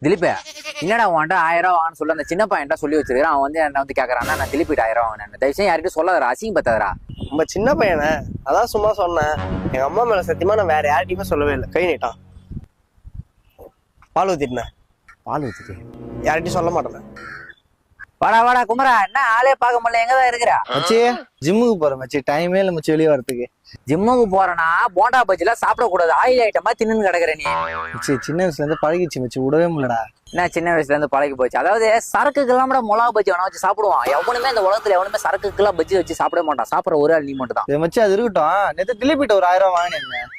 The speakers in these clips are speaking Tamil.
திலீப் என்னடா உன்ட்ட 1000 ரூபா வாங்கன்னு சொல்லி அந்த சின்ன பையன்ட்ட சொல்லி வச்சிருக்கான். அவன் வந்து என்ன வந்து கேட்கறான், நான் திலீப்பிட்டு 1000 ரூபா வாங்கினேன். தயவுசெய்து யார்கிட்டும் சொல்லாதடா, அசிங்க பத்தாதடா. நம்ம சின்ன பையனை அதான் சும்மா சொன்னேன். எங்க அம்மா மேல சத்தியமா நான் வேற யார்கிட்டயுமே சொல்லவே இல்லை. கை நீட்டான். பால் ஊத்திட்டேன். பால் ஊத்திட்டு யார்கிட்டயும் சொல்ல மாட்டேன். வாடா வாடா குமரா, என்ன ஆளே பார்க்க முடியல, எங்கதான் இருக்கிறா? மச்சி ஜிம்முக்கு போறேன் மச்சி, டைமே இல்லை மச்சி வெளியே வரதுக்கு. ஜிம்முக்கு போறேன்னா போண்டா பஜ்ஜில சாப்பிடக்கூடாது, ஆயில் ஐட்டமா தின்னு கிடக்குற நீ. மச்சி சின்ன வயசுல இருந்து பழகிச்சு மச்சி, விடவே முடியலடா. என்ன சின்ன வயசுல இருந்து பழகி போச்சு? அதாவது சரக்குக்கெல்லாம் கூட மிளகா பஜ்ஜி வேணா வச்சு சாப்பிடுவான். எவனுமே இந்த உலகத்துல எவனுமே சரக்குக்கெல்லாம் பஜ்ஜி வச்சு சாப்பிட மாட்டான். சாப்பிட ஒரு ஆள் நீ மட்டும் தான். மச்சி அது இருக்கட்டும், நேற்று திலீப்பிட்ட ஒரு 1000 ரூபா வாங்கினேன்.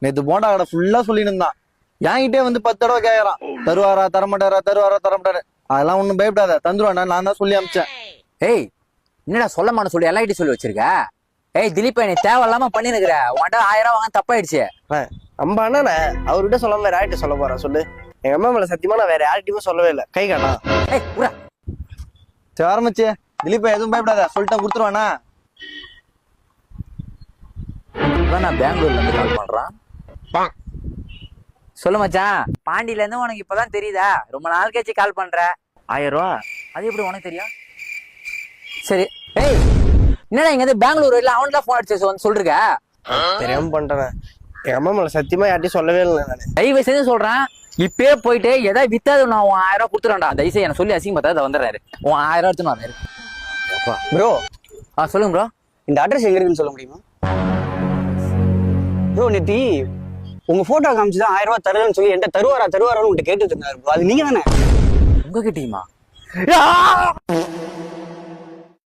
நேற்று போண்டா கடை ஃபுல்லா சொல்லிட்டு இருந்தான். என்கிட்டே வந்து 10 தடவை கேட்கறான், தருவாரா தரமாட்டாரா, தருவாரா தரமாட்டாரு. அதெல்லாம் ஒண்ணும் பயப்படாத, தந்துருவாண்ணா, நான் தான் சொல்லி அமிச்சேன். ஏய் என்னடா சொல்ல மாட்டேன்னு சொல்லி எல்லார்கிட்டையும் சொல்லி வச்சிருக்க? ஏய் திலீப், நீ தேவையில்லாம பண்ணிருக்கிற. உன்கிட்ட 1000 ரூபா வாங்க தப்பாயிடுச்சு. நம்ம அண்ணா அவர்கிட்ட சொல்லாம வேற யார்கிட்ட சொல்ல போறேன் சொல்லு. எங்க அம்மா மேல சத்தியமா நான் வேற யார்கிட்டயுமே சொல்லவே இல்லை. கை காட்டா. ஏய் புரா சரி வர மச்சி, திலீப்பா எதுவும் பயப்படாத, சொல்லிட்டேன் கொடுத்துருவானா. நான் பெங்களூர்ல இருந்து கால் பண்றான். சொல்லு மச்சான், பாண்டியில இருந்து உனக்கு இப்பதான் தெரியுதா? ரொம்ப நாள் கழிச்சு கால் பண்ற. 1000 ரூபா அது எப்படி உனக்கு தெரியும்? சரி. ஏய் என்னடா இங்க இருந்து பெங்களூர் இல்ல அவன்ல போன் அடிச்சு வந்து சொல்றீங்க? தெரியாம பண்ணிட்டேன். எங்க அம்மா மேல சத்தியமா யார்கிட்டயும் சொல்லவே இல்லை. நானு தயவு செஞ்சு சொல்றேன், இப்பயே போயிட்டு ஏதாவது வித்தாது நான் உன் 1000 ரூபா கொடுத்துறேன்டா. தயவுசெய்து என்ன சொல்லி அசிங்க பார்த்தா வந்துடுறாரு. உன் 1000 ரூபா எடுத்துன்னு வந்தாரு. ப்ரோ சொல்லுங்க ப்ரோ. இந்த அட்ரஸ் எங்க இருக்குன்னு சொல்ல முடியுமா ப்ரோ? நேத்தி உங்க போட்டோ காமிச்சுதான் 1000 ரூபாய் தருதுன்னு சொல்லி என்கிட்ட தருவாரான்னு உங்கள்கிட்ட கேட்டுட்டு இருந்தாரு ப்ரோ. அது நீங்க தானே? உங்ககிட்டயுமா?